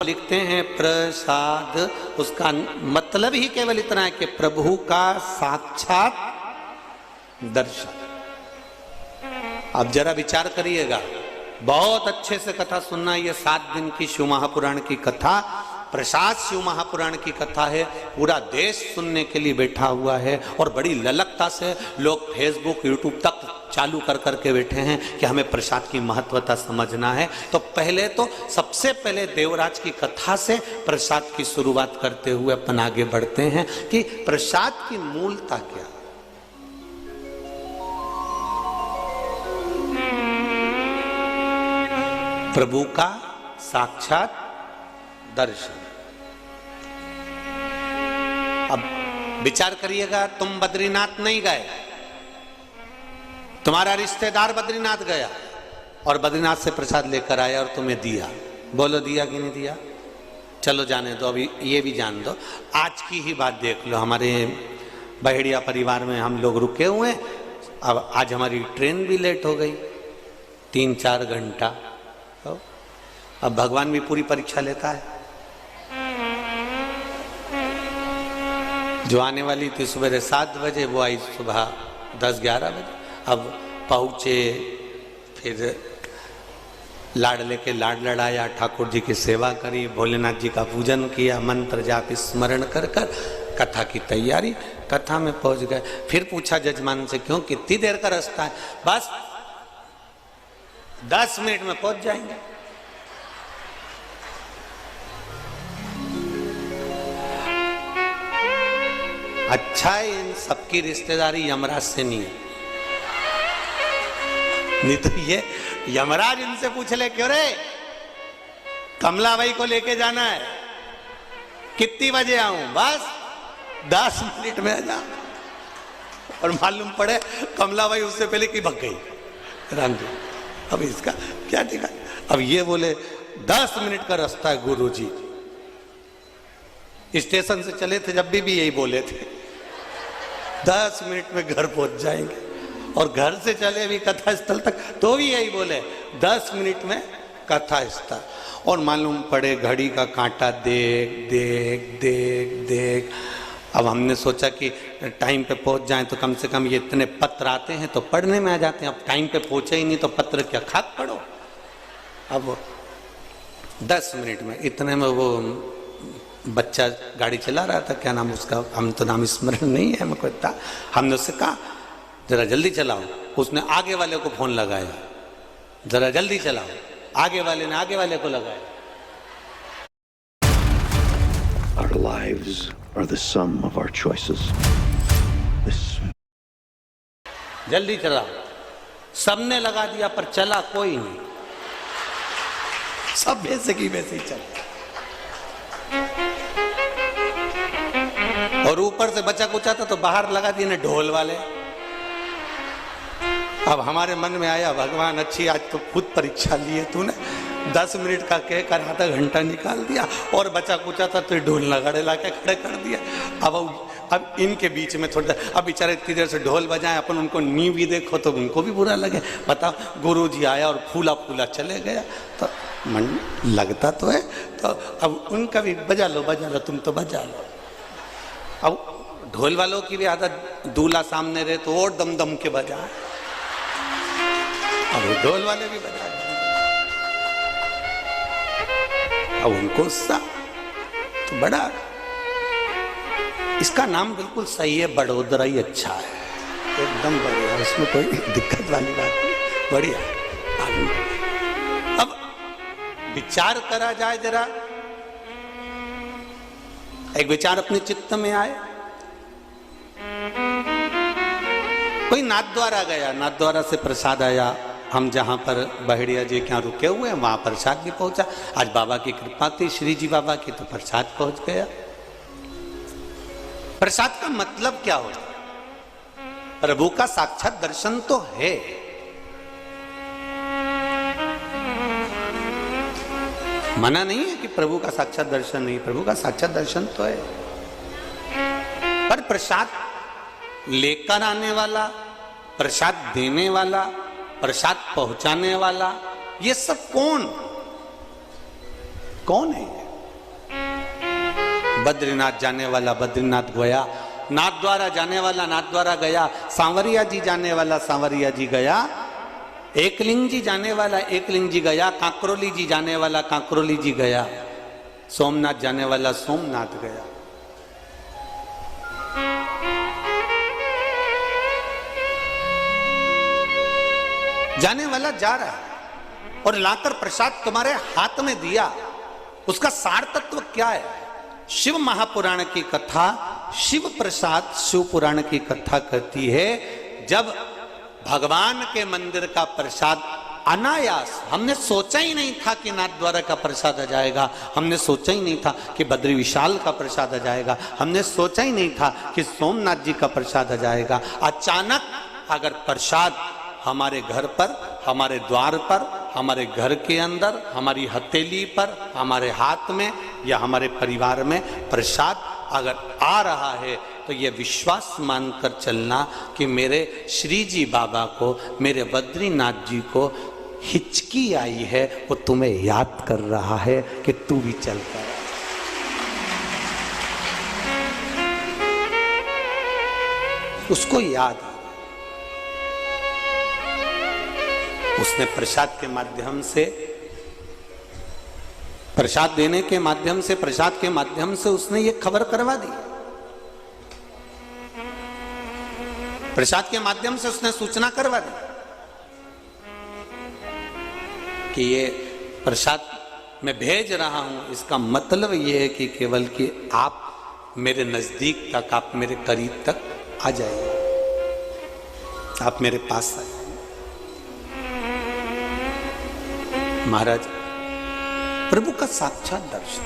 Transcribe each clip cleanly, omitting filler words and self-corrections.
लिखते हैं प्रसाद, उसका मतलब ही केवल इतना है कि प्रभु का साक्षात दर्शन। अब जरा विचार करिएगा, बहुत अच्छे से कथा सुनना। ये 7 दिन की शिव महापुराण की कथा, प्रसाद शिव महापुराण की कथा है। पूरा देश सुनने के लिए बैठा हुआ है और बड़ी ललकता से लोग फेसबुक यूट्यूब तक चालू कर करके बैठे हैं कि हमें प्रसाद की महत्वता समझना है। तो सबसे पहले देवराज की कथा से प्रसाद की शुरुआत करते हुए अपन आगे बढ़ते हैं कि प्रसाद की मूलता क्या। प्रभु का साक्षात दर्शन। अब विचार करिएगा, तुम बद्रीनाथ नहीं गए, तुम्हारा रिश्तेदार बद्रीनाथ गया और बद्रीनाथ से प्रसाद लेकर आया और तुम्हें दिया। बोलो दिया कि नहीं दिया? चलो जाने दो, अभी ये भी जान दो। आज की ही बात देख लो, हमारे बहेड़िया परिवार में हम लोग रुके हुए। अब आज हमारी ट्रेन भी लेट हो गई 3-4 घंटा। अब भगवान भी पूरी परीक्षा लेता है। जो आने वाली थी सुबह 7 बजे, वो आई सुबह 10-11 बजे। अब पहुँचे, फिर लाड लेके लाड लड़ाया, ठाकुर जी की सेवा करी, भोलेनाथ जी का पूजन किया, मंत्र जाप स्मरण कर कर कथा की तैयारी। कथा में पहुँच गए, फिर पूछा जजमान से, क्यों कितनी देर का रास्ता है? बस 10 मिनट में पहुँच जाएंगे। अच्छा है इन सबकी रिश्तेदारी यमराज से नहीं है, नहीं तो ये यमराज इनसे पूछ ले, क्यों रे कमलाबाई को लेके जाना है, कितनी बजे आऊं? बस 10 मिनट में आ जा। और मालूम पड़े कमलाबाई उससे पहले की भग गई रामजी। अब इसका क्या ठिकाना। अब ये बोले 10 मिनट का रास्ता है गुरुजी। स्टेशन से चले थे जब भी यही बोले थे 10 मिनट में घर पहुंच जाएंगे। और घर से चले भी कथा स्थल तक तो भी यही बोले 10 मिनट में कथा स्थल। और मालूम पड़े घड़ी का कांटा देख देख देख देख। अब हमने सोचा कि टाइम पे पहुंच जाएं तो कम से कम ये इतने पत्र आते हैं तो पढ़ने में आ जाते हैं। अब टाइम पे पहुंचे ही नहीं तो पत्र क्या खाक पढ़ो। अब 10 मिनट में, इतने में वो बच्चा गाड़ी चला रहा था, क्या नाम उसका, हम तो नाम स्मरण नहीं है हमको इतना। हमने उससे कहा जरा जल्दी चलाओ। उसने आगे वाले को फोन लगाया, जरा जल्दी चलाओ। आगे वाले ने आगे वाले को लगाया। Our lives are the sum of our choices. जल्दी चलाओ। सबने लगा दिया पर चला कोई नहीं, सब वैसे की वैसे ही चला। और ऊपर से बचा कुचा था तो बाहर लगा दिए ना ढोल वाले। अब हमारे मन में आया, भगवान अच्छी आज तो खुद परीक्षा लिए तूने। 10 मिनट का कहकर आधा घंटा निकाल दिया और बचा कुचा था तो ढोल नगाड़े ला के खड़े कर दिया। अब इनके बीच में थोड़ा, अब बेचारे इतनी देर से ढोल बजाएं, अपन उनको नी भी देखो तो उनको भी बुरा लगे। बताओ, गुरुजी आया और फूला फूला चले गया तो मन लगता तो है। तो अब उनका भी बजा लो, तुम तो बजा लो। अब ढोल वालों की भी आदत, दूल्हा सामने रहे तो और दम दम के बजा। अब ढोल वाले भी बजा। अब उनको गुस्सा तो बड़ा। इसका नाम बिल्कुल सही है, बड़ोदरा ही अच्छा है, एकदम बढ़िया, इसमें कोई दिक्कत वाली बात नहीं, बढ़िया। अब विचार करा जाए जरा, एक विचार अपने चित्त में आए। कोई नाथद्वारा गया, नाथद्वारा से प्रसाद आया। हम जहां पर बहेड़िया जी के यहाँ रुके हुए हैं वहां प्रसाद भी पहुंचा। आज बाबा की कृपा थी, श्री जी बाबा की, तो प्रसाद पहुंच गया। प्रसाद का मतलब क्या होता है? प्रभु का साक्षात दर्शन तो है। मना नहीं है कि प्रभु का साक्षात दर्शन नहीं, प्रभु का साक्षात दर्शन तो है। पर प्रसाद लेकर आने वाला, प्रसाद देने वाला, प्रसाद पहुंचाने वाला, ये सब कौन है? बद्रीनाथ जाने वाला बद्रीनाथ गया, नाथ द्वारा जाने वाला नाथ द्वारा गया, सांवरिया जी जाने वाला सांवरिया जी गया, एकलिंग जी जाने वाला एकलिंग जी गया, कांकरोली जी जाने वाला कांकरोली जी गया, सोमनाथ जाने वाला सोमनाथ गया। जाने वाला जा रहा है और लाकर प्रसाद तुम्हारे हाथ में दिया, उसका सार तत्व क्या है? शिव महापुराण की कथा, शिव प्रसाद शिव पुराण की कथा कहती है, जब भगवान के मंदिर का प्रसाद अनायास, हमने सोचा ही नहीं था कि नाथ द्वारा का प्रसाद आ जाएगा, हमने सोचा ही नहीं था कि बद्री विशाल का प्रसाद आ जाएगा, हमने सोचा ही नहीं था कि सोमनाथ जी का प्रसाद आ जाएगा। अचानक अगर प्रसाद हमारे घर पर, हमारे द्वार पर, हमारे घर के अंदर, हमारी हथेली पर, हमारे हाथ में या हमारे परिवार में प्रसाद अगर आ रहा है तो ये विश्वास मानकर चलना कि मेरे श्री जी बाबा को, मेरे बद्रीनाथ जी को हिचकी आई है, वो तुम्हें याद कर रहा है कि तू भी चल कर। उसको याद, उसने प्रसाद के माध्यम से, प्रसाद देने के माध्यम से, प्रसाद के माध्यम से उसने ये खबर करवा दी, प्रसाद के माध्यम से उसने सूचना करवा दी कि ये प्रसाद मैं भेज रहा हूं, इसका मतलब ये है कि केवल कि आप मेरे नजदीक तक, आप मेरे करीब तक आ जाइए, आप मेरे पास आइए। महाराज, प्रभु का साक्षात दर्शन।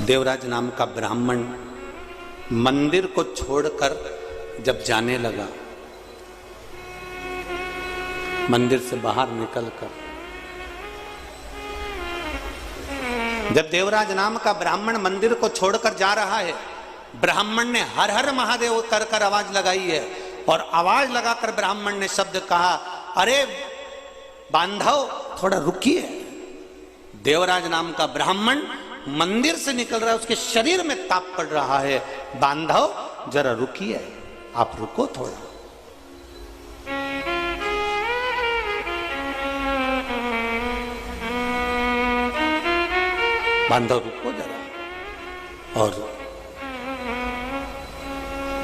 देवराज नाम का ब्राह्मण मंदिर को छोड़कर जब जाने लगा, मंदिर से बाहर निकलकर, जब देवराज नाम का ब्राह्मण मंदिर को छोड़कर जा रहा है, ब्राह्मण ने हर हर महादेव कर कर आवाज लगाई है, और आवाज लगाकर ब्राह्मण ने शब्द कहा, अरे बांधव थोड़ा रुकिए। देवराज नाम का ब्राह्मण मंदिर से निकल रहा है, उसके शरीर में ताप पड़ रहा है, बांधव जरा रुकिए, आप रुको थोड़ा। बांधव रुको जरा। और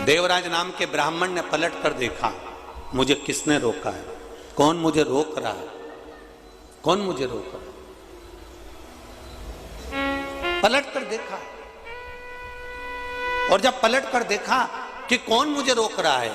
देवराज नाम के ब्राह्मण ने पलट कर देखा, मुझे किसने रोका है, कौन मुझे रोक रहा है, कौन मुझे रोक रहा है। पलट कर देखा, और जब पलट कर देखा कि कौन मुझे रोक रहा है,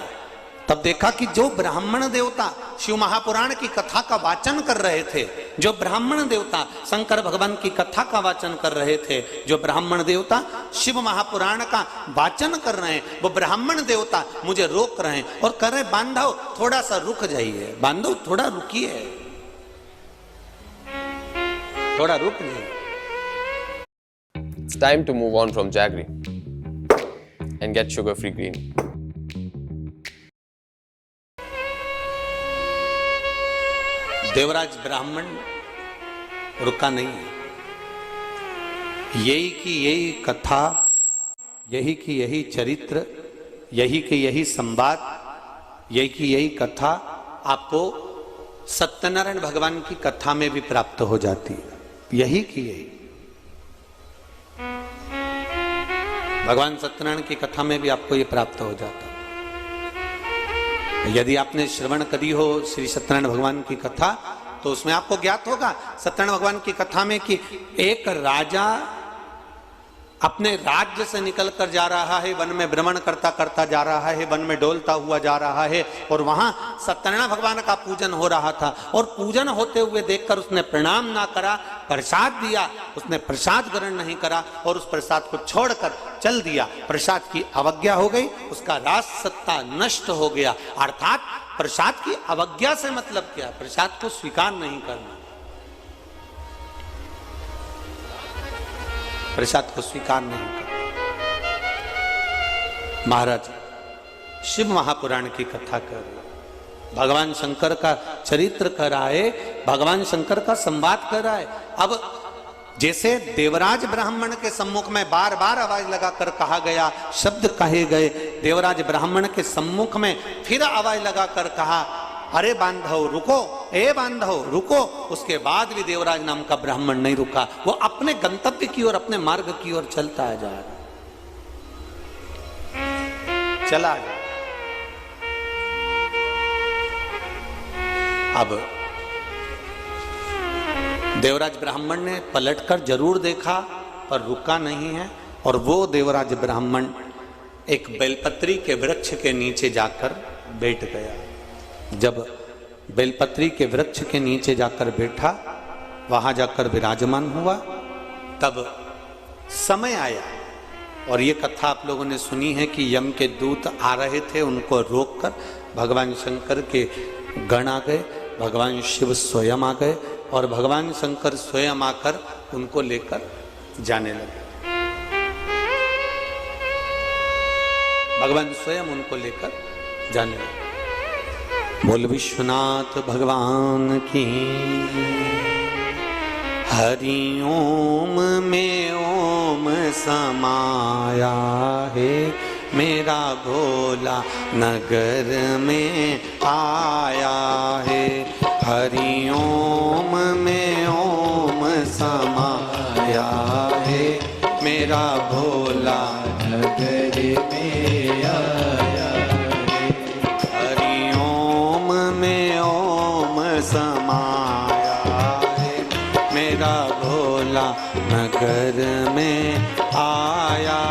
तब देखा कि जो ब्राह्मण देवता शिव महापुराण की कथा का वाचन कर रहे थे, जो ब्राह्मण देवता शंकर भगवान की कथा का वाचन कर रहे थे, जो ब्राह्मण देवता शिव महापुराण का वाचन कर रहे हैं, वो ब्राह्मण देवता मुझे रोक रहे हैं और कह रहे, बांधव थोड़ा सा रुक जाइए, बांधव थोड़ा रुकिए, थोड़ा रुक जाइए। It's time to move on from jaggery and get sugar-free green. Devraj ब्राह्मण रुका नहीं है, यही की यही कथा, यही की यही चरित्र, यही की यही संवाद, यही की यही कथा आपको सत्यनारायण भगवान की कथा में भी प्राप्त हो जाती है, यही की यही। भगवान सत्यनारायण की कथा में भी आपको ये प्राप्त हो जाता है। यदि आपने श्रवण करी हो श्री सत्यनारायण भगवान की कथा, तो उसमें आपको ज्ञात होगा सत्यनारायण भगवान की कथा में कि एक राजा अपने राज्य से निकलकर जा रहा है, वन में भ्रमण करता करता जा रहा है, वन में डोलता हुआ जा रहा है, और वहां सत्यनारायण भगवान का पूजन हो रहा था, और पूजन होते हुए देखकर उसने प्रणाम ना करा, प्रसाद दिया, उसने प्रसाद ग्रहण नहीं करा और उस प्रसाद को छोड़कर चल दिया। प्रसाद की अवज्ञा हो गई, उसका राज सत्ता नष्ट हो गया। अर्थात प्रसाद की अवज्ञा से मतलब क्या? प्रसाद को स्वीकार नहीं करना, प्रसाद को स्वीकार नहीं करना। महाराज शिव महापुराण की कथा कर रहे, भगवान शंकर का चरित्र कर रहा है, भगवान शंकर का संवाद कर रहा है। अब जैसे देवराज ब्राह्मण के सम्मुख में बार बार आवाज लगाकर कहा गया, शब्द कहे गए, देवराज ब्राह्मण के सम्मुख में फिर आवाज लगाकर कहा, अरे बांधव रुको, ए बांधव रुको। उसके बाद भी देवराज नाम का ब्राह्मण नहीं रुका, वो अपने गंतव्य की ओर, अपने मार्ग की ओर चलता जा रहा, चला गया। अब देवराज ब्राह्मण ने पलटकर जरूर देखा पर रुका नहीं है, और वो देवराज ब्राह्मण एक बेलपत्री के वृक्ष के नीचे जाकर बैठ गया। जब बेलपत्री के वृक्ष के नीचे जाकर बैठा, वहां जाकर विराजमान हुआ, तब समय आया। और ये कथा आप लोगों ने सुनी है कि यम के दूत आ रहे थे, उनको रोककर भगवान शंकर के गण आ गए, भगवान शिव स्वयं आ गए, और भगवान शंकर स्वयं आकर उनको लेकर जाने लगे। भगवान स्वयं उनको लेकर जाने लगे। बोल विश्वनाथ भगवान की। हरि ओम में ओम समाया है, मेरा भोला नगर में आया है। हरि ओम में ओम समाया है, मेरा भोला नगर में आया है। हरि ओम में ओम समाया है, मेरा भोला नगर में आया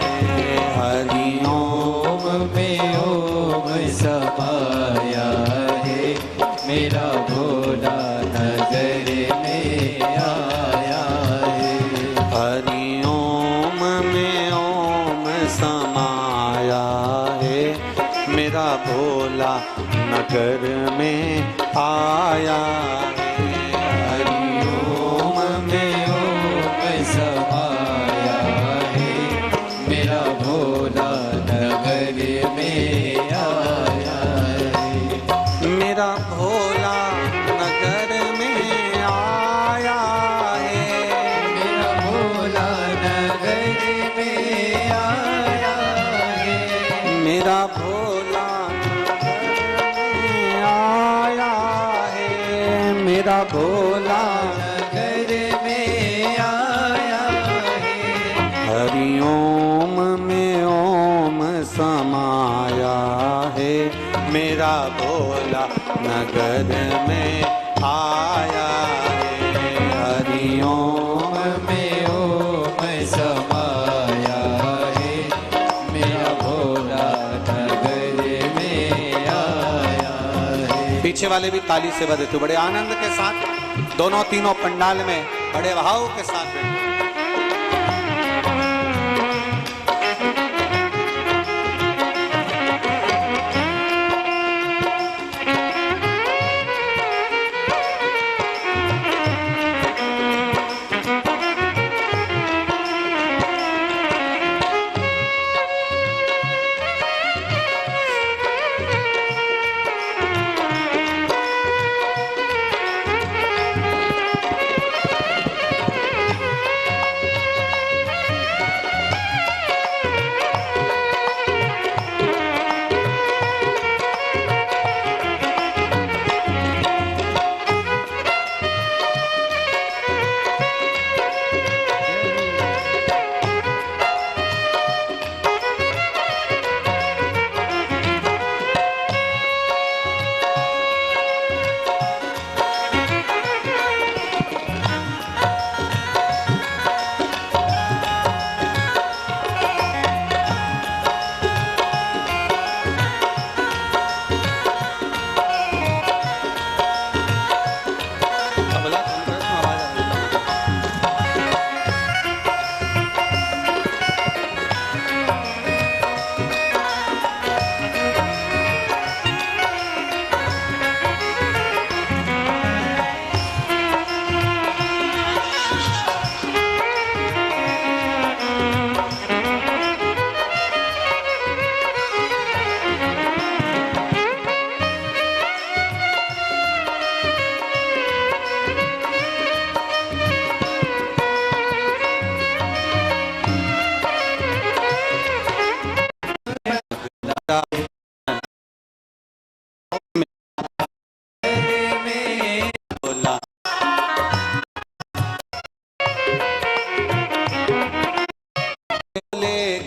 है। हरि ओम में ओम समाया है, मेरा भोला नगर में आया है। हरि ओम में ओम समाया है, मेरा भोला नगर में आया है। हरि ओम में ओम समाया है, मेरा भोला नगर में आया है। मेरा भोला नगर में आया है, मेरा भोला नगर में आया है। मेरा भोला मेरा भोला नगर में आया है। हरि ओम में ओम समाया है, मेरा भोला नगर में आया है। हरि ओम में ओम समाया है, मेरा भोला नगर में आया है। पीछे वाले भी ताली से बजे थे, बड़े आनंद के साथ दोनों तीनों पंडाल में बड़े भाव के साथ बैठे।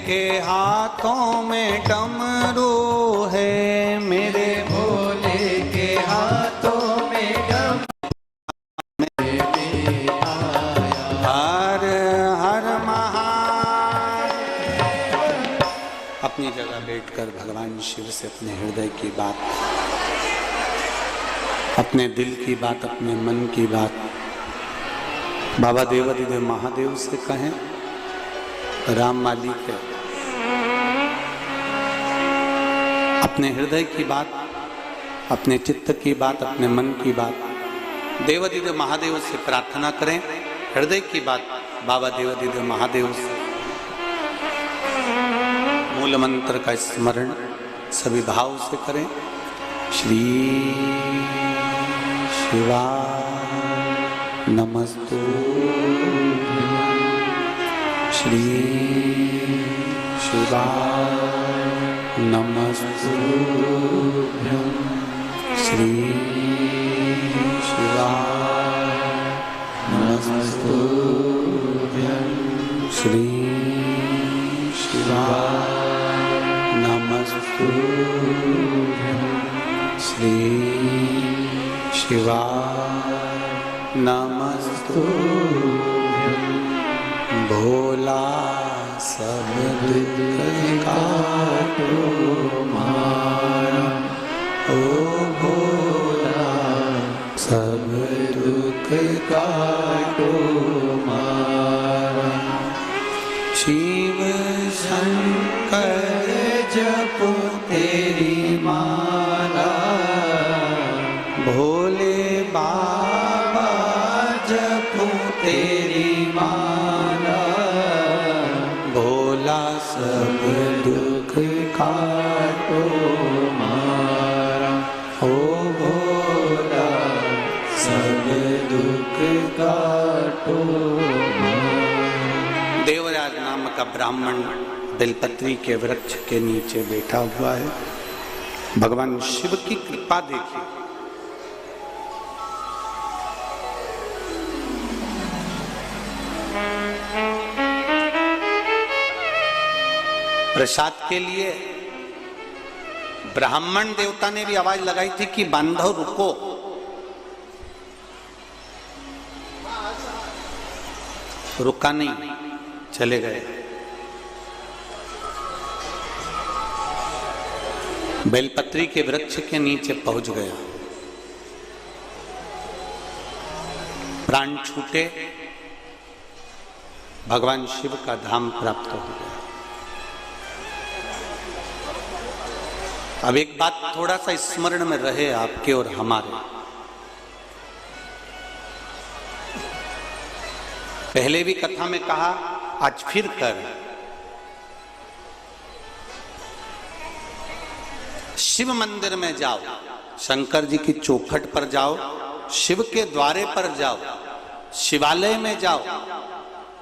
के हाथों में डमरू है, मेरे भोले के हाथों में डमरू हर हर महादेव। अपनी जगह बैठकर भगवान शिव से अपने हृदय की बात, अपने दिल की बात, अपने मन की बात बाबा देवाधिदेव महादेव से कहें। राम मालिक है, अपने हृदय की बात, अपने चित्त की बात, अपने मन की बात देवाधिदेव महादेव से प्रार्थना करें। हृदय की बात बाबा देवाधिदेव महादेव से, मूल मंत्र का स्मरण सभी भाव से करें। श्री शिवाय नमस्तुभ्यं, श्री शिवाय नमस्तुभ्यं, श्री शिवाय नमस्तुभ्यं, श्री शिवाय नमस्तुभ्यं, श्री शिवाय नमस्तुभ्यं। भोला सब दुख काटो मारा, ओ भोला सब दुख काटो मारा। शिव शंकर जपो तेरी माला, भोले बाबा जपो तेरी माला। भोला सब दुख काटो मारा, ओ भोला सब दुख काटो मारा। देवराज नाम का ब्राह्मण बेलपत्री के वृक्ष के नीचे बैठा हुआ है। भगवान शिव की कृपा देखिए। प्रसाद के लिए ब्राह्मण देवता ने भी आवाज लगाई थी कि बांधव रुको। रुका नहीं, चले गए। बेलपत्री के वृक्ष के नीचे पहुंच गया। प्राण छूटे, भगवान शिव का धाम प्राप्त हो गया। अब एक बात थोड़ा सा स्मरण में रहे आपके और हमारे। पहले भी कथा में कहा, आज फिर कर। शिव मंदिर में जाओ, शंकर जी की चौखट पर जाओ, शिव के द्वारे पर जाओ, शिवालय में जाओ,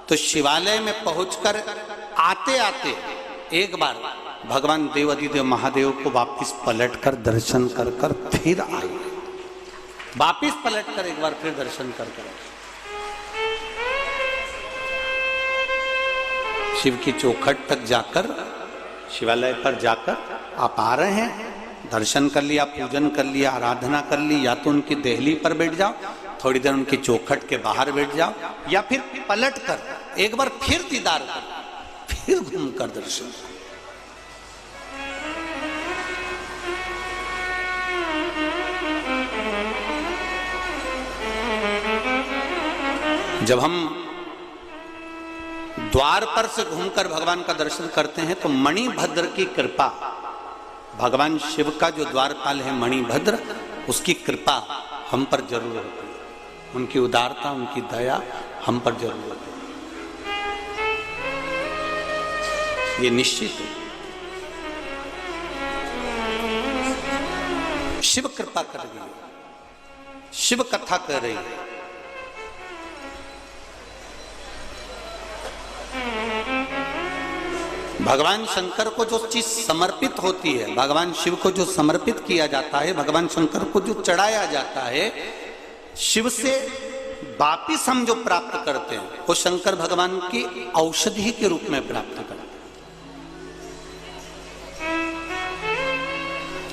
तो शिवालय में पहुंचकर आते आते एक बार भगवान देवाधिदेव महादेव को वापिस पलटकर दर्शन कर कर फिर आए। वापिस पलटकर एक बार फिर दर्शन कर कर शिव की चौखट तक जाकर, शिवालय पर जाकर आप आ रहे हैं, दर्शन कर लिया, पूजन कर लिया, आराधना कर ली, या तो उनकी देहली पर बैठ जाओ, थोड़ी देर उनकी चौखट के बाहर बैठ जाओ, या फिर पलट कर एक बार फिर दीदार कर, फिर घूमकर दर्शन। जब हम द्वार पर से घूमकर भगवान का दर्शन करते हैं तो मणिभद्र की कृपा, भगवान शिव का जो द्वारपाल है मणिभद्र, उसकी कृपा हम पर जरूर होती है। उनकी उदारता, उनकी दया हम पर जरूर होती है, ये निश्चित है। शिव कृपा कर रही है, शिव कथा कर रही है। भगवान शंकर को जो चीज समर्पित होती है, भगवान शिव को जो समर्पित किया जाता है, भगवान शंकर को जो चढ़ाया जाता है, शिव से वापिस हम जो प्राप्त करते हैं वो शंकर भगवान की औषधि के रूप में प्राप्त करते हैं।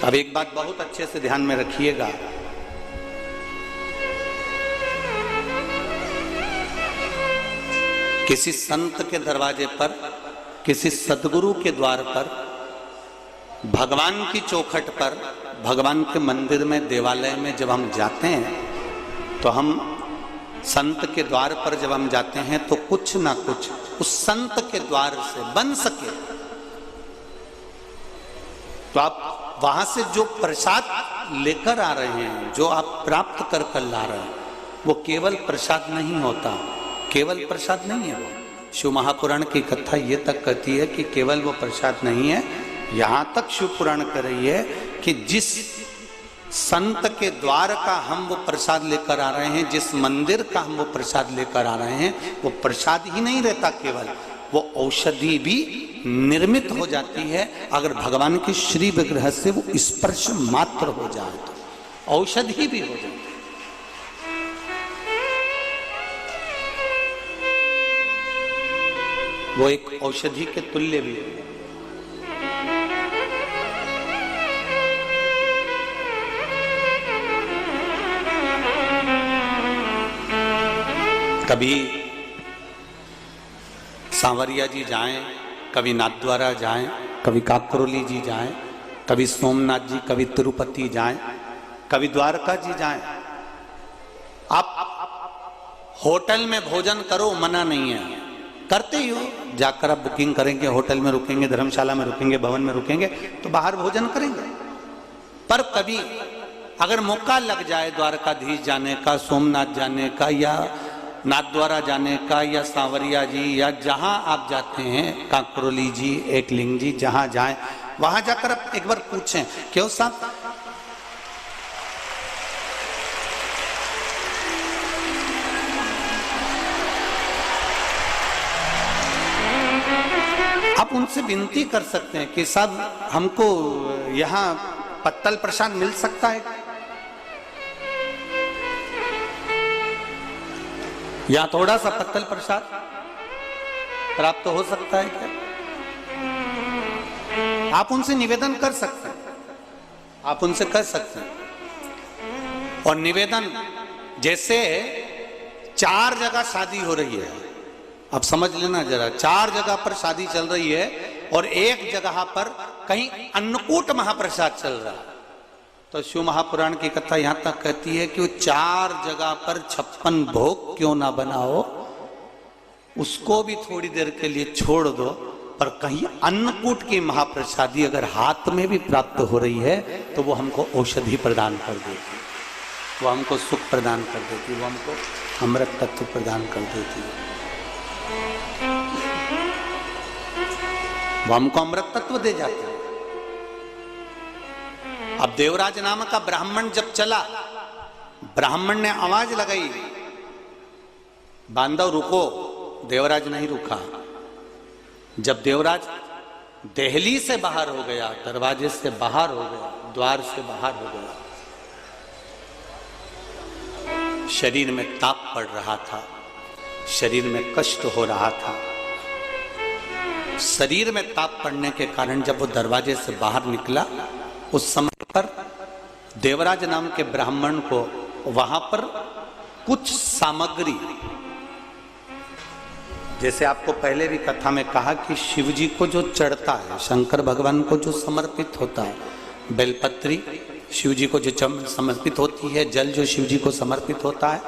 अब एक बात बहुत अच्छे से ध्यान में रखिएगा, किसी संत के दरवाजे पर, किसी सदगुरु के द्वार पर, भगवान की चौखट पर, भगवान के मंदिर में, देवालय में जब हम जाते हैं तो हम संत के द्वार पर जब हम जाते हैं तो कुछ ना कुछ उस संत के द्वार से बन सके तो आप वहां से जो प्रसाद लेकर आ रहे हैं, जो आप प्राप्त कर कर ला रहे हैं, वो केवल प्रसाद नहीं होता, केवल प्रसाद नहीं है वो। शिव महापुराण की कथा ये तक कहती है कि केवल वो प्रसाद नहीं है, यहां तक शिव पुराण कह रही है कि जिस संत के द्वार का हम वो प्रसाद लेकर आ रहे हैं, जिस मंदिर का हम वो प्रसाद लेकर आ रहे हैं, वो प्रसाद ही नहीं रहता, केवल वो औषधि भी निर्मित हो जाती है। अगर भगवान के श्री विग्रह से वो स्पर्श मात्र हो जाए तो औषधि भी हो जाती है। वो एक औषधि के तुल्य भी है। कभी सांवरिया जी जाएं, कभी नाथद्वारा जाएं, कभी काकरोली जी जाएं, कभी सोमनाथ जी, कभी तिरुपति जाएं, कभी द्वारका जी जाएं। आप होटल में भोजन करो, मना नहीं है, करते ही हो। जाकर आप बुकिंग करेंगे, होटल में रुकेंगे, धर्मशाला में रुकेंगे, भवन में रुकेंगे तो बाहर भोजन करेंगे। पर कभी अगर मौका लग जाए द्वारकाधीश जाने का, सोमनाथ जाने का, या नाथद्वारा जाने का, या सांवरिया जी, या जहां आप जाते हैं, काकरोली जी, एकलिंग जी, जहां जाएं वहां जाकर आप एक बार पूछें, क्यों साहब आप उनसे विनती कर सकते हैं कि साहब हमको यहाँ पत्तल प्रसाद मिल सकता है, या थोड़ा सा पत्तल प्रसाद प्राप्त हो सकता है क्या? आप उनसे निवेदन कर सकते हैं, आप उनसे कर सकते हैं। और निवेदन जैसे 4 जगह शादी हो रही है, अब समझ लेना जरा, 4 जगह पर शादी चल रही है और एक जगह पर कहीं अन्नकूट महाप्रसाद चल रहा है, तो शिव महापुराण की कथा यहां तक कहती है कि वो 4 जगह पर 56 भोग क्यों ना बनाओ, उसको भी थोड़ी देर के लिए छोड़ दो, पर कहीं अन्नकूट की महाप्रसादी अगर हाथ में भी प्राप्त हो रही है तो वो हमको औषधि प्रदान कर देती, वो हमको सुख प्रदान कर देती, वो हमको अमृत तत्व प्रदान कर देती है, वो हमको अमृत तत्व दे जाते हैं। अब देवराज नाम का ब्राह्मण जब चला, ब्राह्मण ने आवाज लगाई, बांधव रुको, देवराज नहीं रुका। जब देवराज देहली से बाहर हो गया, दरवाजे से बाहर हो गया, द्वार से बाहर हो गया, शरीर में ताप पड़ रहा था, शरीर में कष्ट हो रहा था। शरीर में ताप पड़ने के कारण जब वो दरवाजे से बाहर निकला, उस समय पर देवराज नाम के ब्राह्मण को वहां पर कुछ सामग्री, जैसे आपको पहले भी कथा में कहा कि शिव जी को जो चढ़ता है, शंकर भगवान को जो समर्पित होता है, बेलपत्री शिव जी को जो समर्पित होती है, जल जो शिव जी को समर्पित होता है,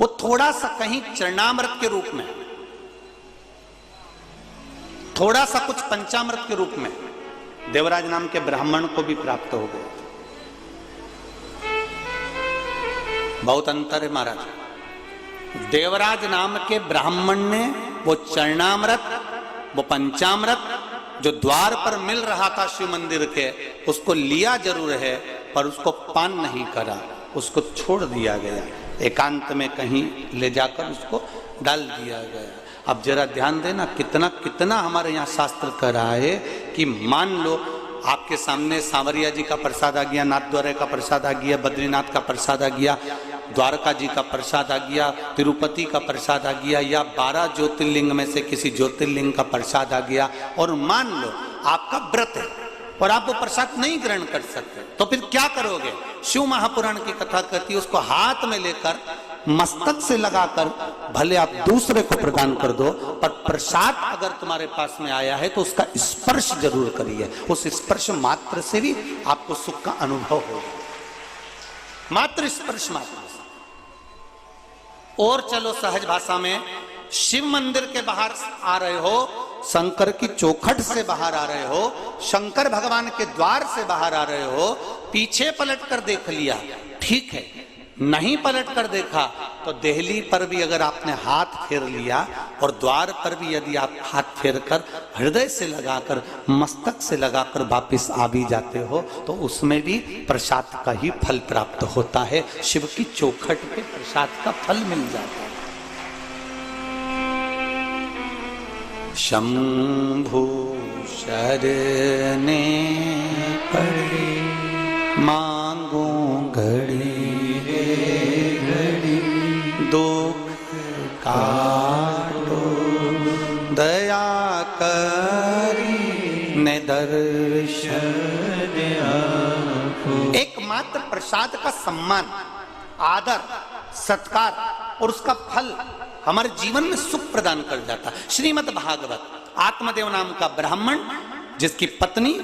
वो थोड़ा सा कहीं चरणामृत के रूप में, थोड़ा सा कुछ पंचामृत के रूप में देवराज नाम के ब्राह्मण को भी प्राप्त हो गया। बहुत अंतर है महाराज। देवराज नाम के ब्राह्मण ने वो चरणामृत, वो पंचामृत जो द्वार पर मिल रहा था शिव मंदिर के, उसको लिया जरूर है, पर उसको पान नहीं करा, उसको छोड़ दिया गया, एकांत में कहीं ले जाकर उसको डाल दिया गया। अब जरा ध्यान देना, कितना कितना हमारे यहाँ शास्त्र कह रहा है कि मान लो आपके सामने सांवरिया जी का प्रसाद आ गया, नाथद्वारा का प्रसाद आ गया, बद्रीनाथ का प्रसाद आ गया, द्वारका जी का प्रसाद आ गया, तिरुपति का प्रसाद आ गया, या 12 ज्योतिर्लिंग में से किसी ज्योतिर्लिंग का प्रसाद आ गया, और मान लो आपका व्रत है, और आप वो प्रसाद नहीं ग्रहण कर सकते, तो फिर क्या करोगे? शिव महापुराण की कथा कहती है उसको हाथ में लेकर मस्तक से लगाकर भले आप दूसरे को प्रदान कर दो, पर प्रसाद अगर तुम्हारे पास में आया है तो उसका स्पर्श जरूर करिए। उस स्पर्श मात्र से भी आपको सुख का अनुभव होगा, मात्र स्पर्श मात्र से। और चलो सहज भाषा में, शिव मंदिर के बाहर आ रहे हो, शंकर की चौखट से बाहर आ रहे हो, शंकर भगवान के द्वार से बाहर आ रहे हो, पीछे पलट कर देख लिया, ठीक है। नहीं पलट कर देखा तो देहली पर भी अगर आपने हाथ फेर लिया और द्वार पर भी यदि आप हाथ फेर कर हृदय से लगाकर मस्तक से लगाकर वापिस आ भी जाते हो तो उसमें भी प्रसाद का ही फल प्राप्त होता है। शिव की चौखट पे प्रसाद का फल मिल जाता है। शंभु शरणे पड़े मांगो घड़ी दुख काटो दया करी ने दर्शन। एकमात्र प्रसाद का सम्मान, आदर, सत्कार और उसका फल हमारे जीवन में सुख प्रदान कर जाता। श्रीमद् भागवत, आत्मदेव नाम का ब्राह्मण जिसकी पत्नी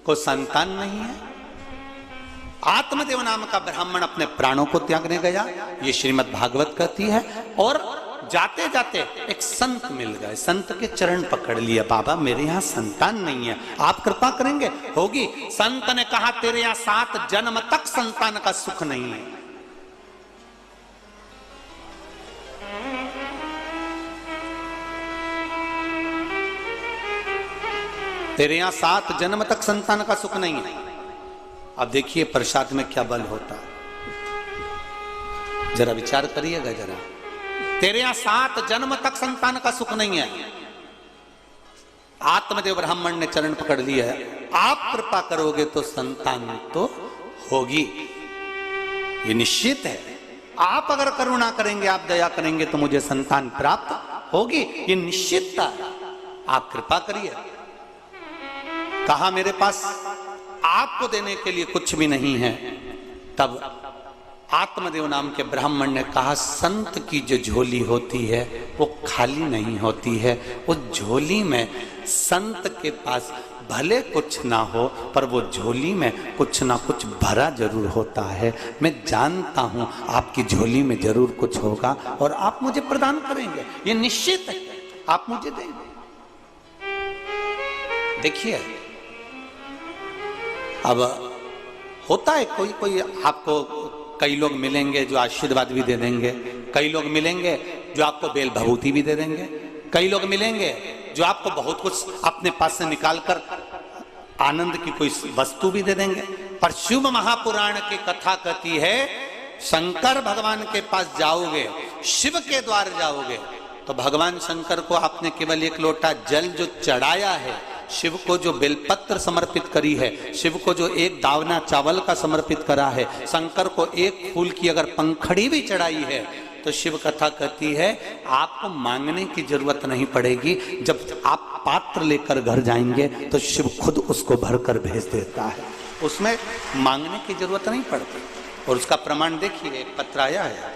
को संतान नहीं है, आत्मदेव नाम का ब्राह्मण अपने प्राणों को त्यागने गया, ये श्रीमद् भागवत कहती है। और जाते जाते एक संत मिल गए, संत के चरण पकड़ लिए, बाबा मेरे यहाँ संतान नहीं है, आप कृपा करेंगे? होगी। संत ने कहा तेरे यहाँ 7 जन्म तक संतान का सुख नहीं है। तेरे यहाँ 7 जन्म तक संतान का सुख नहीं है। अब देखिए प्रसाद में क्या बल होता, जरा विचार करिएगा जरा। तेरे यहाँ 7 जन्म तक संतान का सुख नहीं है। आत्मदेव ब्राह्मण ने चरण पकड़ लिया, आप कृपा करोगे तो संतान तो होगी, ये निश्चित है। आप अगर करुणा करेंगे, आप दया करेंगे तो मुझे संतान प्राप्त होगी, ये निश्चितता है। आप कृपा करिए। कहा मेरे पास आपको देने के लिए कुछ भी नहीं है। तब आत्मदेव नाम के ब्राह्मण ने कहा संत की जो झोली होती है वो खाली नहीं होती है, उस झोली में संत के पास भले कुछ ना हो पर वो झोली में कुछ ना कुछ भरा जरूर होता है। मैं जानता हूं आपकी झोली में जरूर कुछ होगा और आप मुझे प्रदान करेंगे, ये निश्चित है, आप मुझे देंगे। देखिए अब होता है कोई कोई आपको, कई लोग मिलेंगे जो आशीर्वाद भी दे देंगे, कई लोग मिलेंगे जो आपको बेल भभूति भी दे देंगे, कई लोग मिलेंगे जो आपको बहुत कुछ अपने पास से निकालकर आनंद की कोई वस्तु भी दे देंगे। पर शिव महापुराण की कथा कहती है शंकर भगवान के पास जाओगे, शिव के द्वार जाओगे तो भगवान शंकर को आपने केवल 1 लोटा जल जो चढ़ाया है, शिव को जो बेलपत्र समर्पित करी है, शिव को जो 1 दावना चावल का समर्पित करा है, शंकर को 1 फूल की अगर पंखड़ी भी चढ़ाई है तो शिव कथा कहती है आपको मांगने की जरूरत नहीं पड़ेगी। जब आप पात्र लेकर घर जाएंगे तो शिव खुद उसको भरकर भेज देता है, उसमें मांगने की जरूरत नहीं पड़ती। और उसका प्रमाण देखिए, एक पत्र आया है,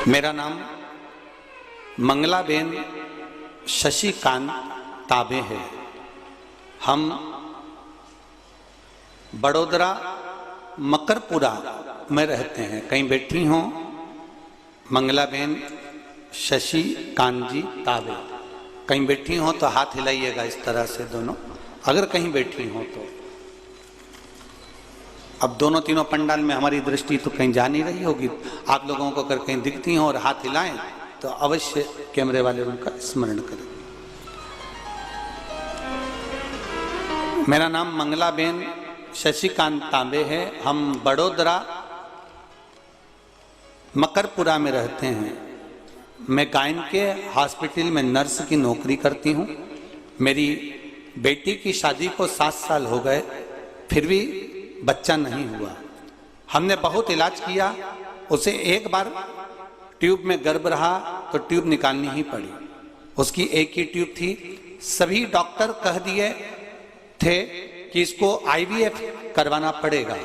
मेरा नाम मंगलाबेन शशिकांत ताबे है। हम बड़ोदरा मकरपुरा में रहते हैं। कहीं बैठी हो मंगलाबेन शशिकांत जी ताबे, कहीं बैठी हो तो हाथ हिलाइएगा इस तरह से दोनों, अगर कहीं बैठी हो तो। अब दोनों तीनों पंडाल में हमारी दृष्टि तो कहीं जा नहीं रही होगी, आप लोगों को अगर कहीं दिखती हो और हाथ हिलाएं तो अवश्य कैमरे वाले उनका स्मरण करें। मेरा नाम मंगलाबेन शशिकांत तांबे है। हम बड़ोदरा मकरपुरा में रहते हैं। मैं गायन के हॉस्पिटल में नर्स की नौकरी करती हूँ। मेरी बेटी की शादी को 7 साल हो गए, फिर भी बच्चा नहीं हुआ। हमने बहुत इलाज किया, उसे एक बार ट्यूब में गर्भ रहा तो ट्यूब निकालनी ही पड़ी। उसकी एक ही ट्यूब थी। सभी डॉक्टर कह दिए थे कि इसको IVF करवाना पड़ेगा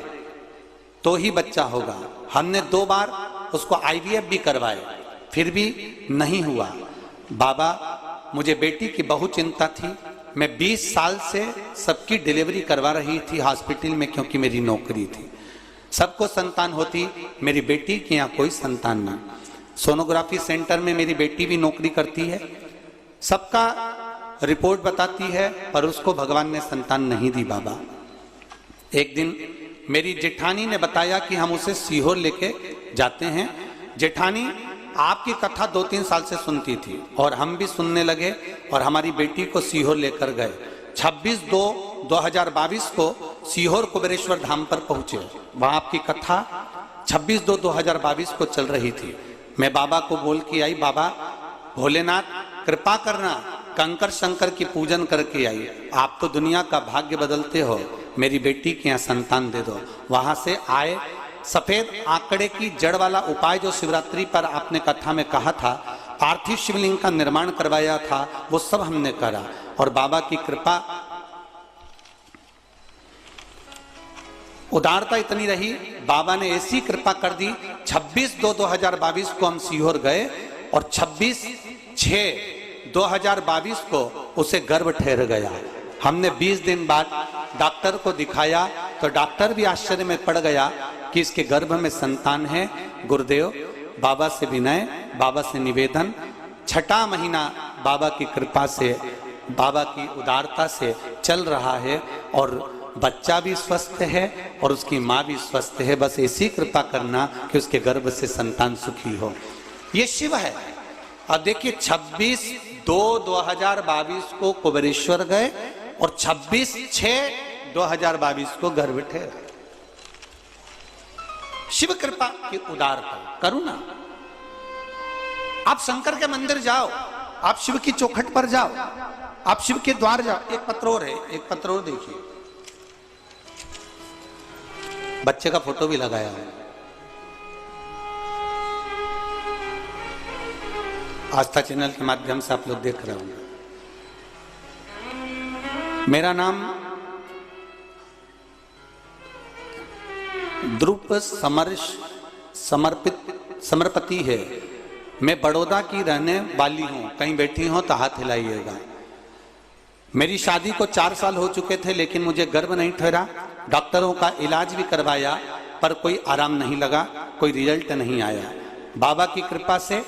तो ही बच्चा होगा। हमने 2 बार उसको IVF भी करवाए, फिर भी नहीं हुआ। बाबा, मुझे बेटी की बहुत चिंता थी। मैं 20 साल से सबकी डिलीवरी करवा रही थी हॉस्पिटल में, क्योंकि मेरी नौकरी थी। सबको संतान होती, मेरी बेटी के यहाँ कोई संतान ना। सोनोग्राफी सेंटर में मेरी बेटी भी नौकरी करती है, सबका रिपोर्ट बताती है, पर उसको भगवान ने संतान नहीं दी बाबा। एक दिन मेरी जेठानी ने बताया कि हम उसे सीहोर लेके जाते हैं। जेठानी आपकी कथा 2-3 साल से सुनती थी और हम भी सुनने लगे और हमारी बेटी को सीहोर लेकर गए। 26/2/2022 को सीहोर कुबेरेश्वर धाम पर पहुंचे। वहां आपकी कथा 26/2/2022 को चल रही थी। मैं बाबा को बोल के आई, बाबा भोलेनाथ कृपा करना, कंकर शंकर की पूजन करके आई। आप तो दुनिया का भाग्य बदलते हो, मेरी बेटी के यहाँ संतान दे दो। वहां से आए, सफेद आंकड़े की जड़ वाला उपाय जो शिवरात्रि पर आपने कथा में कहा था, पार्थिव शिवलिंग का निर्माण करवाया था, वो सब हमने करा। और बाबा की कृपा उदारता इतनी रही, बाबा ने ऐसी कृपा कर दी। 26/2/2022 को हम सीहोर गए और 26/6/2022 को उसे गर्भ ठहर गया। हमने 20 दिन बाद डॉक्टर को दिखाया तो डॉक्टर भी आश्चर्य में पड़ गया कि इसके गर्भ में संतान है। गुरुदेव, बाबा से विनय, बाबा से निवेदन, 6ठा महीना बाबा की कृपा से, बाबा की उदारता से चल रहा है और बच्चा भी स्वस्थ है और उसकी माँ भी स्वस्थ है। बस ऐसी कृपा करना कि उसके गर्भ से संतान सुखी हो। ये शिव है। अब देखिए 26/2/2022 को कुबेरेश्वर गए और 26/6/2022 को गर्भ ठहरा। शिव कृपा की उदारता, करुणा। आप शंकर के मंदिर जाओ, आप शिव की चौखट पर जाओ, आप शिव के द्वार जाओ। एक पत्रोर है, एक पत्रोर देखिए, बच्चे का फोटो भी लगाया है। आस्था चैनल के माध्यम से आप लोग देख रहे होंगे। मेरा नाम ध्रुव समर्पति है। मैं बड़ौदा की रहने वाली हूं। कहीं बैठी हो तो हाथ हिलाइएगा। मेरी शादी को 4 साल हो चुके थे, लेकिन मुझे गर्भ नहीं ठहरा। डॉक्टरों का इलाज भी करवाया, पर कोई आराम नहीं लगा, कोई रिजल्ट नहीं आया। बाबा की कृपा से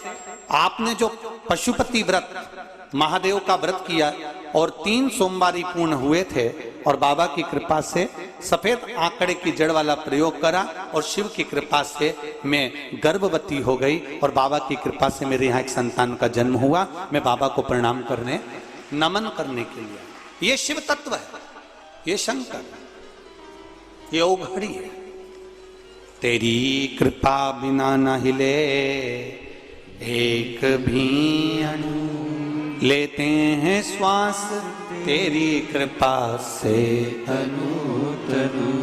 आपने जो पशुपति व्रत, महादेव का व्रत किया और 3 सोमवारी पूर्ण हुए थे, और बाबा की कृपा से सफेद आंकड़े की जड़ वाला प्रयोग करा और शिव की कृपा से मैं गर्भवती हो गई और बाबा की कृपा से मेरे यहाँ एक संतान का जन्म हुआ। मैं बाबा को प्रणाम करने, नमन करने के लिए। ये शिव तत्व है, ये शंकर, ये औघड़ी है। तेरी कृपा बिना न हिले एक भी अणु, लेते हैं श्वास तेरी कृपा से तनु तनु।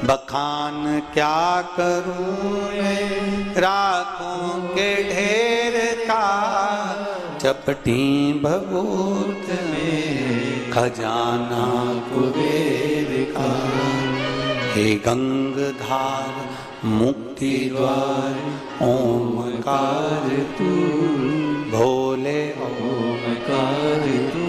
बखान क्या करूं मैं रातों के ढेर का, चपटी भभूत में खजाना कुबेर का। हे गंगधार मुक्ति द्वार ओमकार तू, भोले ओमकार तू।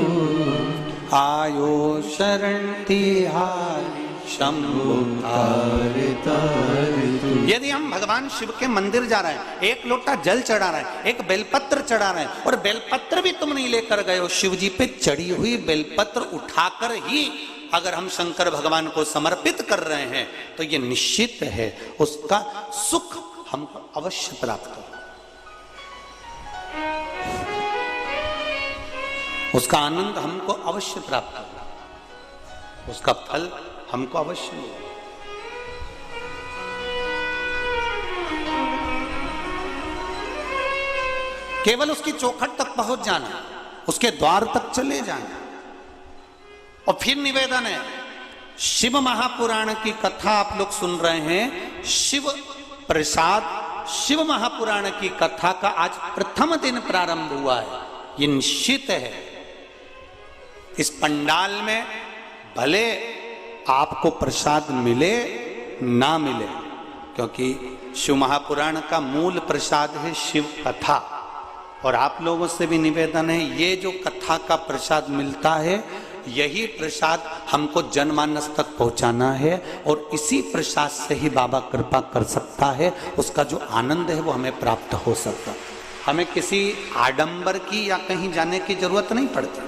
आयो शरण तिहारी शंभु तार तार तू। यदि हम भगवान शिव के मंदिर जा रहे हैं, एक लोटा जल चढ़ा रहे हैं, एक बेलपत्र चढ़ा रहे हैं, और बेलपत्र भी तुम नहीं लेकर गए हो, शिव जी पे चढ़ी हुई बेलपत्र उठाकर ही अगर हम शंकर भगवान को समर्पित कर रहे हैं, तो ये निश्चित है उसका सुख हमको अवश्य प्राप्त हो, उसका आनंद हमको अवश्य प्राप्त हो, उसका फल हमको अवश्य मिले। केवल उसकी चौखट तक पहुंच जाना, उसके द्वार तक चले जाना, और फिर निवेदन है, शिव महापुराण की कथा आप लोग सुन रहे हैं। शिव प्रसाद शिव महापुराण की कथा का आज प्रथम दिन प्रारंभ हुआ है। ये निश्चित है इस पंडाल में भले आपको प्रसाद मिले ना मिले, क्योंकि शिव महापुराण का मूल प्रसाद है शिव कथा। और आप लोगों से भी निवेदन है, ये जो कथा का प्रसाद मिलता है यही प्रसाद हमको जनमानस तक पहुंचाना है, और इसी प्रसाद से ही बाबा कृपा कर सकता है। उसका जो आनंद है वो हमें प्राप्त हो सकता है। हमें किसी आडंबर की या कहीं जाने की जरूरत नहीं पड़ती।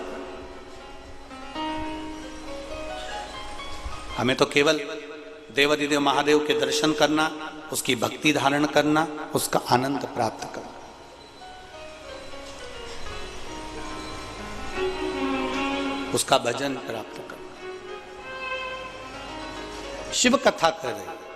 हमें तो केवल देवाधिदेव महादेव के दर्शन करना, उसकी भक्ति धारण करना, उसका आनंद प्राप्त करना। उसका भजन प्राप्त करना। शिव कथा कर रहे हैं।